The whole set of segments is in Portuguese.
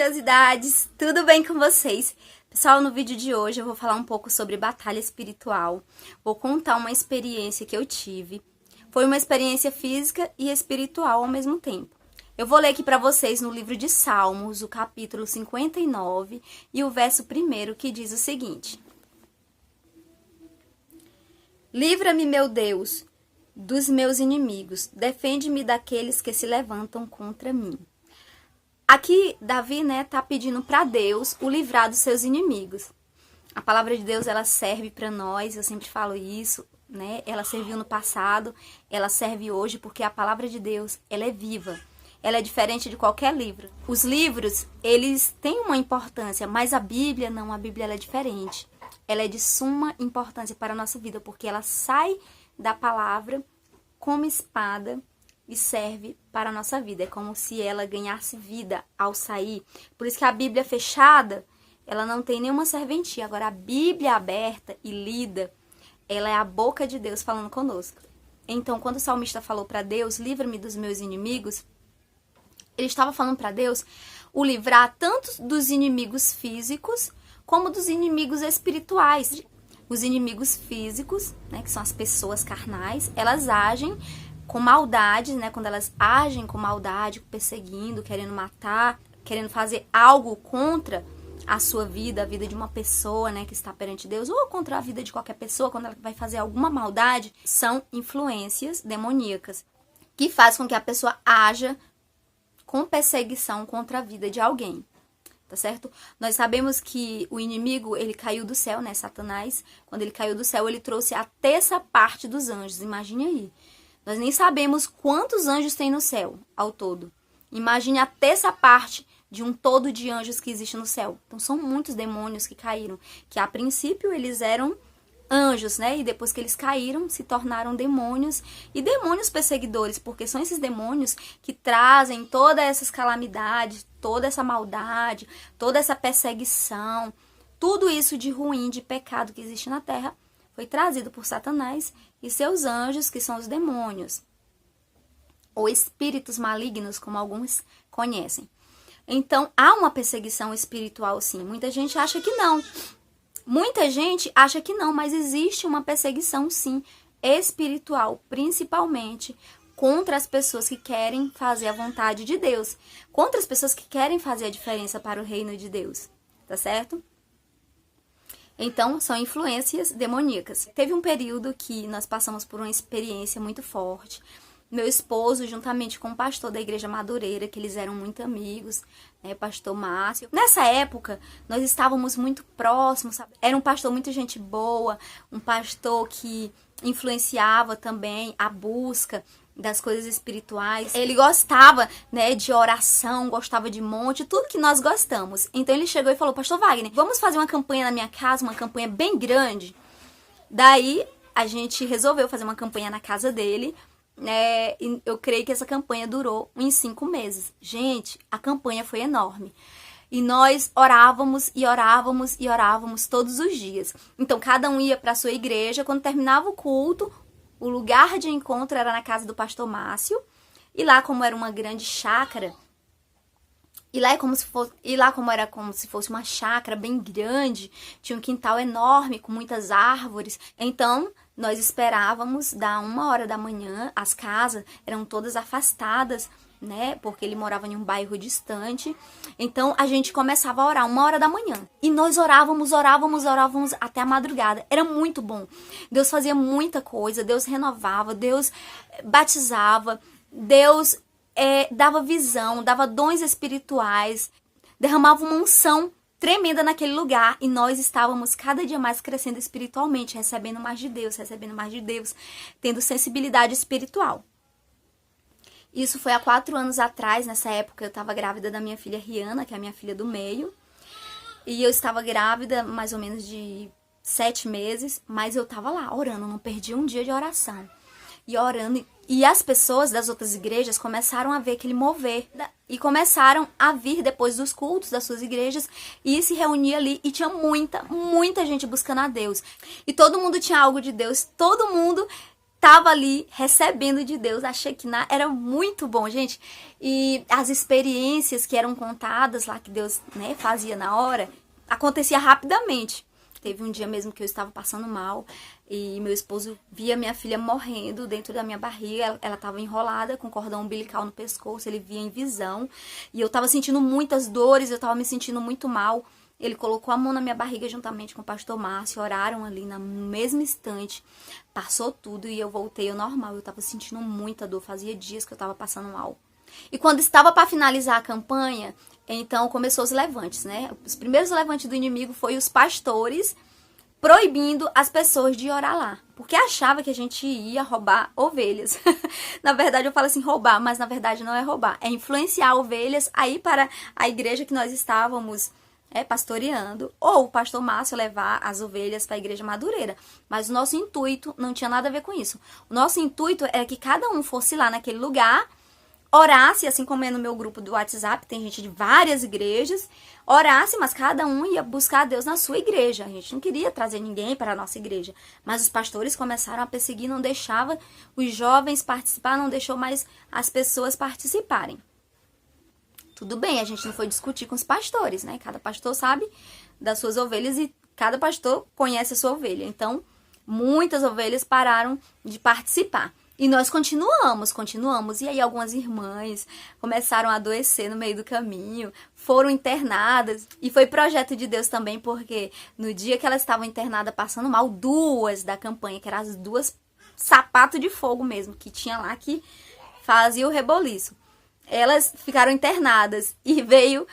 preciosidades! Tudo bem com vocês? Pessoal, no vídeo de hoje eu vou falar um pouco sobre batalha espiritual. Vou contar uma experiência que eu tive. Foi uma experiência física e espiritual ao mesmo tempo. Eu vou ler aqui para vocês no livro de Salmos, o capítulo 59 e o verso 1, que diz o seguinte: Livra-me, meu Deus, dos meus inimigos, defende-me daqueles que se levantam contra mim. Aqui, Davi, tá pedindo para Deus o livrar dos seus inimigos. A palavra de Deus, ela serve para nós, eu sempre falo isso, Ela serviu no passado, ela serve hoje, porque a palavra de Deus, ela é viva. Ela é diferente de qualquer livro. Os livros, eles têm uma importância, mas a Bíblia não, a Bíblia ela é diferente. Ela é de suma importância para a nossa vida, porque ela sai da palavra como espada e serve para a nossa vida. É como se ela ganhasse vida ao sair. Por isso que a Bíblia fechada, ela não tem nenhuma serventia. Agora, a Bíblia aberta e lida, ela é a boca de Deus falando conosco. Então, quando o salmista falou para Deus, livra-me dos meus inimigos, ele estava falando para Deus o livrar tanto dos inimigos físicos como dos inimigos espirituais. Os inimigos físicos, que são as pessoas carnais, elas agem com maldade, quando elas agem com maldade, perseguindo, querendo matar, querendo fazer algo contra a sua vida, a vida de uma pessoa, que está perante Deus, ou contra a vida de qualquer pessoa, quando ela vai fazer alguma maldade, são influências demoníacas, que faz com que a pessoa haja com perseguição contra a vida de alguém, tá certo? Nós sabemos que o inimigo, ele caiu do céu, Satanás, quando ele caiu do céu, ele trouxe a terça parte dos anjos, imagine aí. Nós nem sabemos quantos anjos tem no céu, ao todo. Imagine a terça parte de um todo de anjos que existe no céu. Então, são muitos demônios que caíram, que a princípio eles eram anjos, E depois que eles caíram, se tornaram demônios. E demônios perseguidores, porque são esses demônios que trazem todas essas calamidades, toda essa maldade, toda essa perseguição, tudo isso de ruim, de pecado que existe na terra, foi trazido por Satanás e seus anjos, que são os demônios, ou espíritos malignos, como alguns conhecem. Então, há uma perseguição espiritual, sim. Muita gente acha que não. Mas existe uma perseguição, sim, espiritual, principalmente contra as pessoas que querem fazer a vontade de Deus, contra as pessoas que querem fazer a diferença para o reino de Deus, tá certo? Então, são influências demoníacas. Teve um período que nós passamos por uma experiência muito forte. Meu esposo, juntamente com o pastor da Igreja Madureira, que eles eram muito amigos, pastor Márcio. Nessa época, nós estávamos muito próximos, sabe? Era um pastor muito gente boa, um pastor que influenciava também a busca das coisas espirituais. Ele gostava, de oração, gostava de monte, tudo que nós gostamos. Então ele chegou e falou: Pastor Wagner, vamos fazer uma campanha na minha casa, uma campanha bem grande. Daí a gente resolveu fazer uma campanha na casa dele, e eu creio que essa campanha durou uns 5 meses. Gente, a campanha foi enorme. E nós orávamos e orávamos e orávamos todos os dias. Então cada um ia para a sua igreja. Quando terminava o culto, o lugar de encontro era na casa do pastor Márcio. E lá, como era uma grande chácara, era como se fosse uma chácara bem grande, tinha um quintal enorme com muitas árvores. Então, nós esperávamos dar 1h da manhã, as casas eram todas afastadas, porque ele morava em um bairro distante. Então, a gente começava a orar 1h da manhã. E nós orávamos até a madrugada. Era muito bom. Deus fazia muita coisa, Deus renovava, Deus batizava, Deus dava visão, dava dons espirituais, derramava uma unção tremenda naquele lugar, e nós estávamos cada dia mais crescendo espiritualmente, recebendo mais de Deus, tendo sensibilidade espiritual. Isso foi há 4 anos atrás. Nessa época eu estava grávida da minha filha Rihanna, que é a minha filha do meio, e eu estava grávida mais ou menos de 7 meses, mas eu estava lá orando, não perdi um dia de oração, e orando. E as pessoas das outras igrejas começaram a ver aquele mover. E começaram a vir depois dos cultos das suas igrejas e se reunir ali. E tinha muita gente buscando a Deus. E todo mundo tinha algo de Deus. Todo mundo tava ali recebendo de Deus. A Shekinah era muito bom, gente. E as experiências que eram contadas lá, que Deus, né, fazia na hora, acontecia rapidamente. Teve um dia mesmo que eu estava passando mal e meu esposo via minha filha morrendo dentro da minha barriga. Ela estava enrolada com cordão umbilical no pescoço, ele via em visão. E eu estava sentindo muitas dores, eu estava me sentindo muito mal. Ele colocou a mão na minha barriga juntamente com o pastor Márcio, oraram ali no mesmo instante. Passou tudo e eu voltei ao normal. Eu estava sentindo muita dor, fazia dias que eu estava passando mal. E quando estava para finalizar a campanha, então começou os levantes, né? Os primeiros levantes do inimigo foi os pastores proibindo as pessoas de orar lá, porque achava que a gente ia roubar ovelhas. Na verdade, eu falo assim, roubar, mas na verdade não é roubar, é influenciar ovelhas aí para a igreja que nós estávamos pastoreando, ou o pastor Márcio levar as ovelhas para a igreja Madureira. Mas o nosso intuito não tinha nada a ver com isso. O nosso intuito era que cada um fosse lá naquele lugar, orasse, assim como é no meu grupo do WhatsApp, tem gente de várias igrejas, orasse, mas cada um ia buscar a Deus na sua igreja. A gente não queria trazer ninguém para a nossa igreja. Mas os pastores começaram a perseguir, não deixava os jovens participar, não deixou mais as pessoas participarem. Tudo bem, a gente não foi discutir com os pastores, né? Cada pastor sabe das suas ovelhas e cada pastor conhece a sua ovelha. Então, muitas ovelhas pararam de participar. E nós continuamos. E aí algumas irmãs começaram a adoecer no meio do caminho, foram internadas. E foi projeto de Deus também, porque no dia que elas estavam internadas passando mal, duas da campanha, que eram as duas sapato de fogo mesmo, que tinha lá que fazia o reboliço. Elas ficaram internadas e veio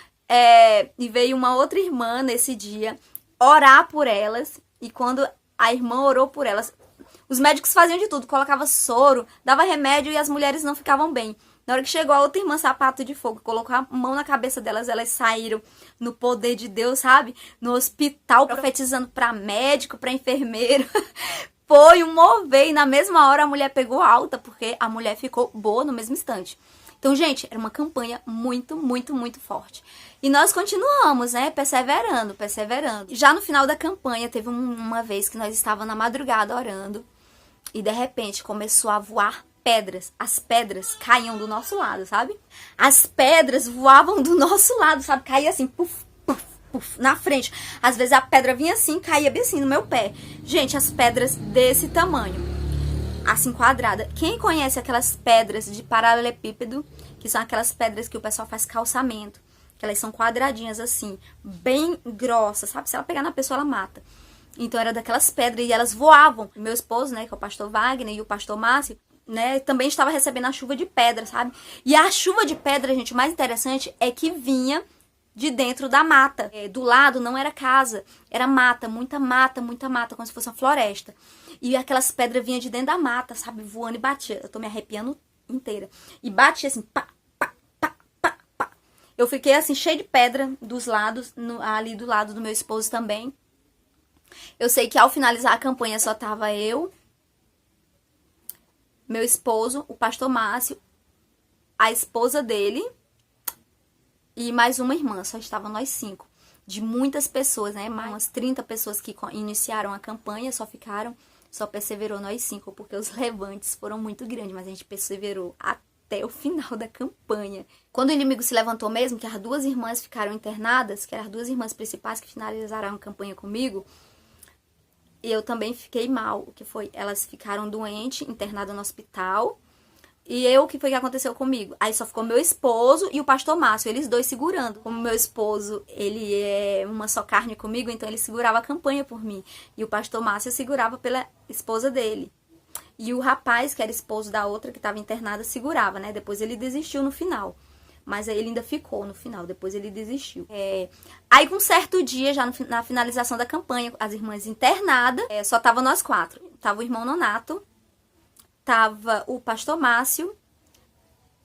uma outra irmã nesse dia orar por elas. E quando a irmã orou por elas, os médicos faziam de tudo, colocava soro, dava remédio e as mulheres não ficavam bem. Na hora que chegou a outra irmã, sapato de fogo, colocou a mão na cabeça delas, elas saíram no poder de Deus, sabe? No hospital, profetizando para médico, para enfermeiro. Foi um mover e na mesma hora a mulher pegou alta, porque a mulher ficou boa no mesmo instante. Então, gente, era uma campanha muito, muito, muito forte. E nós continuamos, né, perseverando. Já no final da campanha, teve uma vez que nós estávamos na madrugada orando e, de repente, começou a voar pedras. As pedras caíam do nosso lado, sabe? As pedras voavam do nosso lado, sabe? Caía assim, puf, puf, puf, na frente. Às vezes a pedra vinha assim, caía bem assim no meu pé. Gente, as pedras desse tamanho. Assim, quadrada. Quem conhece aquelas pedras de paralelepípedo, que são aquelas pedras que o pessoal faz calçamento, que elas são quadradinhas assim, bem grossas, sabe? Se ela pegar na pessoa, ela mata. Então, era daquelas pedras e elas voavam. Meu esposo, né, que é o pastor Wagner, e o pastor Márcio, né, também estava recebendo a chuva de pedra, sabe? E a chuva de pedra, gente, o mais interessante é que vinha de dentro da mata. Do lado não era casa, era mata, muita mata, como se fosse uma floresta. E aquelas pedras vinham de dentro da mata, sabe? Voando e batia. Eu tô me arrepiando inteira. E batia assim, pá, pá, pá, pá, pá. Eu fiquei assim, cheia de pedra dos lados, ali do lado do meu esposo também. Eu sei que ao finalizar a campanha só tava eu, meu esposo, o pastor Márcio, a esposa dele e mais uma irmã. Só estavam nós 5. De muitas pessoas, né? Mais umas 30 pessoas que iniciaram a campanha, só perseverou nós 5, porque os levantes foram muito grandes, mas a gente perseverou até o final da campanha. Quando o inimigo se levantou mesmo, que as duas irmãs ficaram internadas, que eram as duas irmãs principais que finalizaram a campanha comigo, e eu também fiquei mal, o que foi? Elas ficaram doentes, internadas no hospital, e o que foi que aconteceu comigo? Aí só ficou meu esposo e o pastor Márcio, eles dois segurando. Como meu esposo, ele é uma só carne comigo, então ele segurava a campanha por mim. E o pastor Márcio segurava pela esposa dele. E o rapaz, que era esposo da outra, que estava internada, segurava, né? Depois ele desistiu no final. Mas aí ele ainda ficou no final, depois ele desistiu. Aí com um certo dia, já na finalização da campanha, as irmãs internadas, só tava nós 4. Tava o irmão Nonato, tava o pastor Márcio,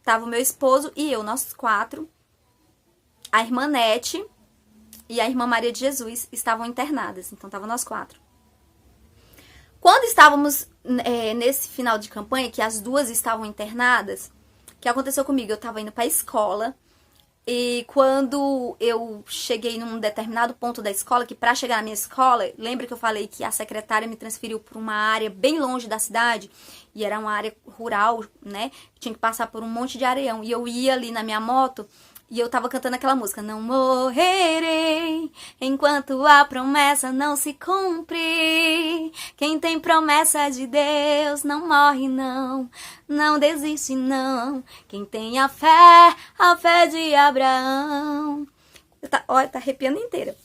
tava o meu esposo e eu, nós 4. A irmã Nete e a irmã Maria de Jesus estavam internadas, então tava nós 4. Quando estávamos nesse final de campanha, que as duas estavam internadas, o que aconteceu comigo? Eu tava indo pra escola E quando eu cheguei num determinado ponto da escola, que para chegar na minha escola, lembra que eu falei que a secretária me transferiu para uma área bem longe da cidade? E era uma área rural, né? Tinha que passar por um monte de areião. E eu ia ali na minha moto e eu tava cantando aquela música. Não morrerei enquanto a promessa não se cumpre. Quem tem promessa de Deus não morre não, não desiste não. Quem tem a fé de Abraão. Olha, tá arrepiando inteira.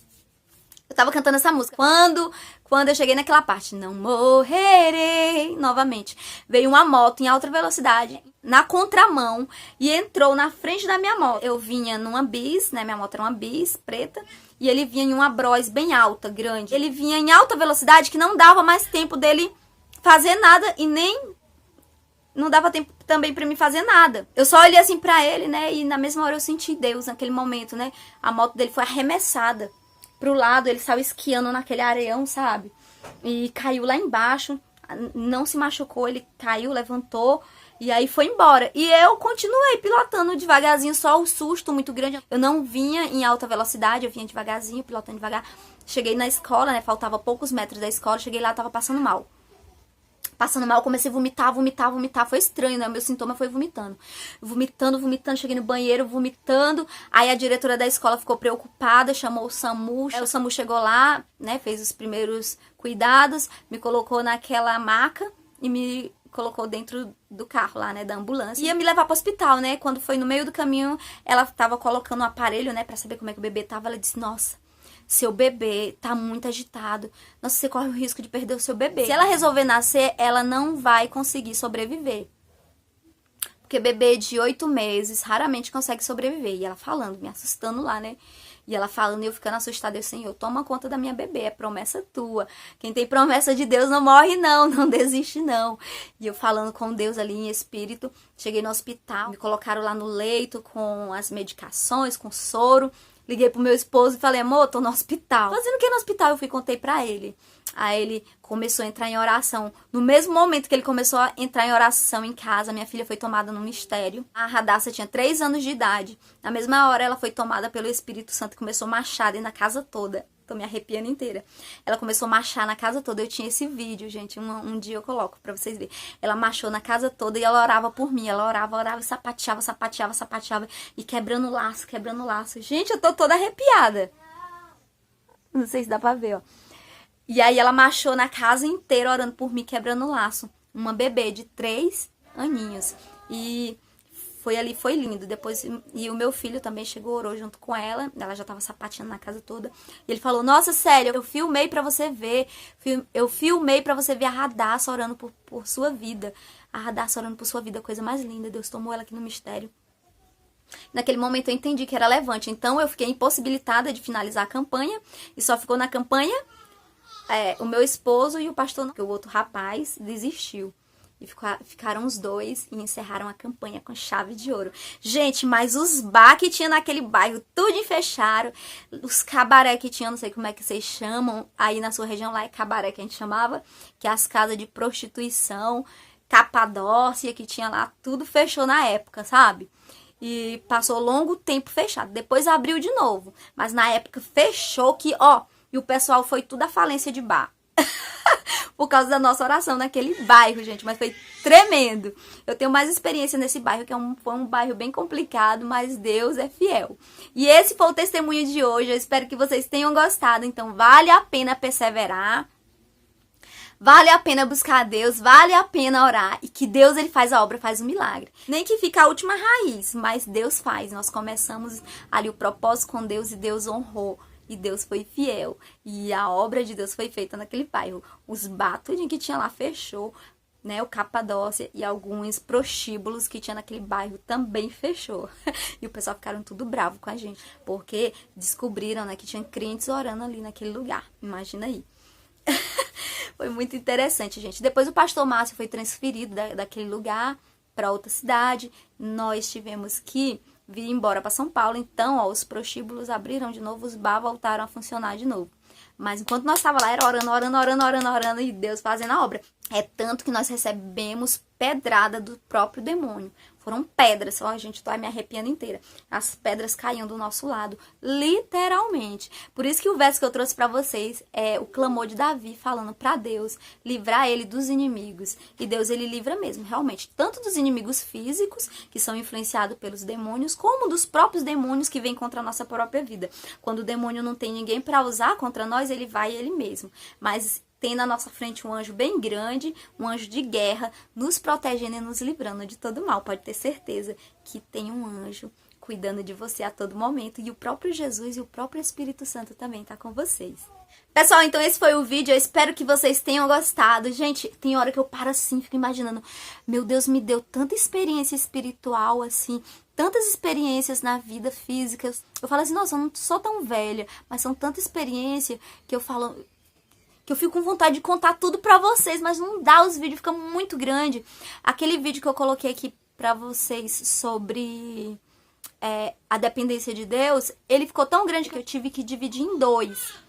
Eu tava cantando essa música. Quando eu cheguei naquela parte, não morrerei, novamente, veio uma moto em alta velocidade, na contramão, e entrou na frente da minha moto. Eu vinha numa bis, né, minha moto era uma bis preta, e ele vinha em uma Bros bem alta, grande. Ele vinha em alta velocidade que não dava mais tempo dele fazer nada e nem... não dava tempo também pra mim fazer nada. Eu só olhei assim pra ele, né, e na mesma hora eu senti Deus naquele momento, né. A moto dele foi arremessada pro lado, ele saiu esquiando naquele areião, sabe? E caiu lá embaixo, não se machucou, ele caiu, levantou e aí foi embora. E eu continuei pilotando devagarzinho, só o susto muito grande. Eu não vinha em alta velocidade, eu vinha devagarzinho, pilotando devagar. Cheguei na escola, né? Faltava poucos metros da escola, cheguei lá, tava passando mal. Passando mal, comecei a vomitar. Foi estranho, né? Meu sintoma foi vomitando. Vomitando. Cheguei no banheiro, vomitando. Aí a diretora da escola ficou preocupada, chamou o SAMU. Aí o SAMU chegou lá, né? Fez os primeiros cuidados, me colocou naquela maca e me colocou dentro do carro lá, né? Da ambulância. Ia me levar pro hospital, né? Quando foi no meio do caminho, ela tava colocando um aparelho, né? Pra saber como é que o bebê tava. Ela disse, nossa... seu bebê tá muito agitado. Nossa, você corre o risco de perder o seu bebê. Se ela resolver nascer, ela não vai conseguir sobreviver. Porque bebê de 8 meses raramente consegue sobreviver. E ela falando, me assustando lá, né? E ela falando e eu ficando assustada. Eu, Senhor, toma conta da minha bebê, é promessa tua. Quem tem promessa de Deus não morre não, não desiste não. E eu falando com Deus ali em espírito. Cheguei no hospital, me colocaram lá no leito com as medicações, com soro. Liguei pro meu esposo e falei, amor, tô no hospital. Fazendo o que no hospital? Eu fui e contei pra ele. Aí ele começou a entrar em oração. No mesmo momento que ele começou a entrar em oração em casa, minha filha foi tomada no mistério. A Radassa tinha 3 anos de idade. Na mesma hora ela foi tomada pelo Espírito Santo e começou a marchar dentro da casa toda. Tô me arrepiando inteira. Ela começou a marchar na casa toda. Eu tinha esse vídeo, gente. Um dia eu coloco pra vocês verem. Ela marchou na casa toda e ela orava por mim. Ela orava e sapateava. E quebrando laço. Gente, eu tô toda arrepiada. Não sei se dá pra ver, ó. E aí ela marchou na casa inteira orando por mim, quebrando laço. Uma bebê de 3 aninhos. E... foi lindo. Depois, e o meu filho também chegou, orou junto com ela. Ela já tava sapateando na casa toda. E ele falou, nossa, sério, eu filmei pra você ver. Eu filmei pra você ver a Radassa orando por sua vida. A Radassa orando por sua vida, coisa mais linda. Deus tomou ela aqui no mistério. Naquele momento eu entendi que era levante. Então eu fiquei impossibilitada de finalizar a campanha. E só ficou na campanha o meu esposo e o pastor, porque o outro rapaz desistiu. E ficaram os dois e encerraram a campanha com chave de ouro. Gente, mas os bar que tinha naquele bairro, tudo fecharam. Os cabaré que tinha, não sei como é que vocês chamam, aí na sua região lá é cabaré que a gente chamava, que é as casas de prostituição, Capadócia que tinha lá, tudo fechou na época, sabe? E passou longo tempo fechado. Depois abriu de novo. Mas na época fechou que, ó, e o pessoal foi tudo à falência de bar. Por causa da nossa oração naquele bairro, gente. Mas foi tremendo. Eu tenho mais experiência nesse bairro, que foi um bairro bem complicado, mas Deus é fiel. E esse foi o testemunho de hoje. Eu espero que vocês tenham gostado. Então, vale a pena perseverar. Vale a pena buscar a Deus, vale a pena orar. E que Deus, ele faz a obra, faz o milagre. Nem que fica a última raiz, mas Deus faz. Nós começamos ali o propósito com Deus e Deus honrou. E Deus foi fiel. E a obra de Deus foi feita naquele bairro. Os batos que tinha lá fechou, né? O Capadócia e alguns prostíbulos que tinha naquele bairro também fechou. E o pessoal ficaram tudo bravo com a gente. Porque descobriram, né, que tinha crentes orando ali naquele lugar. Imagina aí. Foi muito interessante, gente. Depois o pastor Márcio foi transferido daquele lugar para outra cidade. Nós tivemos que vir embora para São Paulo. Então, ó, os prostíbulos abriram de novo, os bar voltaram a funcionar de novo. Mas enquanto nós estávamos lá, era orando e Deus fazendo a obra. É tanto que nós recebemos pedrada do próprio demônio. Foram pedras, ó, gente, tô me arrepiando inteira. As pedras caíam do nosso lado, literalmente. Por isso que o verso que eu trouxe pra vocês é o clamor de Davi, falando pra Deus livrar ele dos inimigos. E Deus, ele livra mesmo, realmente. Tanto dos inimigos físicos, que são influenciados pelos demônios, como dos próprios demônios que vêm contra a nossa própria vida. Quando o demônio não tem ninguém pra usar contra nós, ele vai ele mesmo. Mas tem na nossa frente um anjo bem grande, um anjo de guerra, nos protegendo e nos livrando de todo mal. Pode ter certeza que tem um anjo cuidando de você a todo momento. E o próprio Jesus e o próprio Espírito Santo também tá com vocês. Pessoal, então esse foi o vídeo. Eu espero que vocês tenham gostado. Gente, tem hora que eu paro assim, fico imaginando, meu Deus, me deu tanta experiência espiritual, assim, tantas experiências na vida física. Eu falo assim, nossa, eu não sou tão velha, mas são tanta experiência que eu falo... que eu fico com vontade de contar tudo pra vocês, mas não dá, os vídeos ficam muito grandes. Aquele vídeo que eu coloquei aqui pra vocês sobre a dependência de Deus, ele ficou tão grande que eu tive que dividir em 2.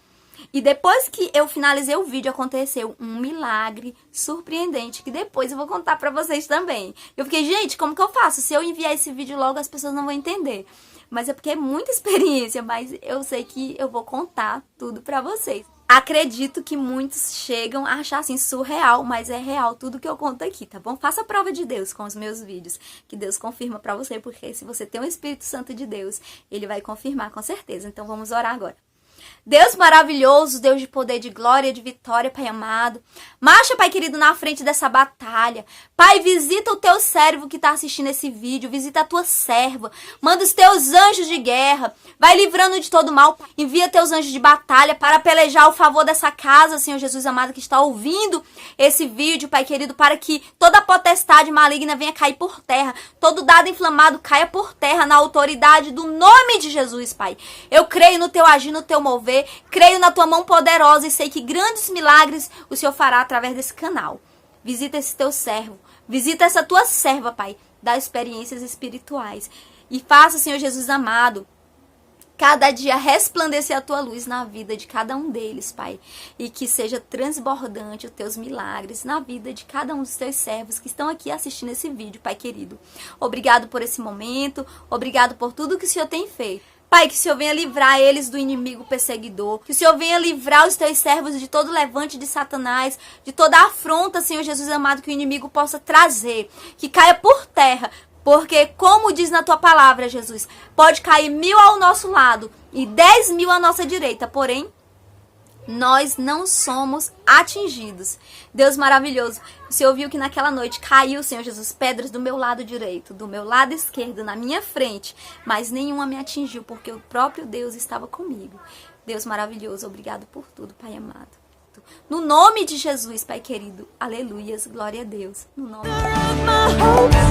E depois que eu finalizei o vídeo, aconteceu um milagre surpreendente, que depois eu vou contar pra vocês também. Eu fiquei, gente, como que eu faço? Se eu enviar esse vídeo logo, as pessoas não vão entender. Mas é porque é muita experiência, mas eu sei que eu vou contar tudo pra vocês. Acredito que muitos chegam a achar assim surreal, mas é real tudo que eu conto aqui, tá bom? Faça a prova de Deus com os meus vídeos, que Deus confirma pra você, porque se você tem o Espírito Santo de Deus, ele vai confirmar com certeza. Então vamos orar agora. Deus maravilhoso, Deus de poder, de glória, de vitória, Pai amado. Marcha, Pai querido, na frente dessa batalha. Pai, visita o teu servo que está assistindo esse vídeo. Visita a tua serva. Manda os teus anjos de guerra. Vai livrando de todo mal. Envia teus anjos de batalha para pelejar ao favor dessa casa, Senhor Jesus amado, que está ouvindo esse vídeo, Pai querido, para que toda potestade maligna venha cair por terra. Todo dado inflamado caia por terra na autoridade do nome de Jesus, Pai. Eu creio no teu agir, no teu mover. Creio na tua mão poderosa e sei que grandes milagres o Senhor fará através desse canal. Visita esse teu servo. Visita essa tua serva, Pai, das experiências espirituais. E faça, Senhor Jesus amado, cada dia resplandecer a tua luz na vida de cada um deles, Pai. E que seja transbordante os teus milagres na vida de cada um dos teus servos que estão aqui assistindo esse vídeo, Pai querido. Obrigado por esse momento. Obrigado por tudo que o Senhor tem feito. Pai, que o Senhor venha livrar eles do inimigo perseguidor. Que o Senhor venha livrar os teus servos de todo levante de Satanás, de toda afronta, Senhor Jesus amado, que o inimigo possa trazer. Que caia por terra. Porque, como diz na tua palavra, Jesus, pode cair 1000 ao nosso lado e 10.000 à nossa direita. Porém, nós não somos atingidos. Deus maravilhoso, o Senhor viu que naquela noite caiu, Senhor Jesus, pedras do meu lado direito, do meu lado esquerdo, na minha frente, mas nenhuma me atingiu, porque o próprio Deus estava comigo. Deus maravilhoso, obrigado por tudo, Pai amado. No nome de Jesus, Pai querido, aleluias, glória a Deus. No nome de...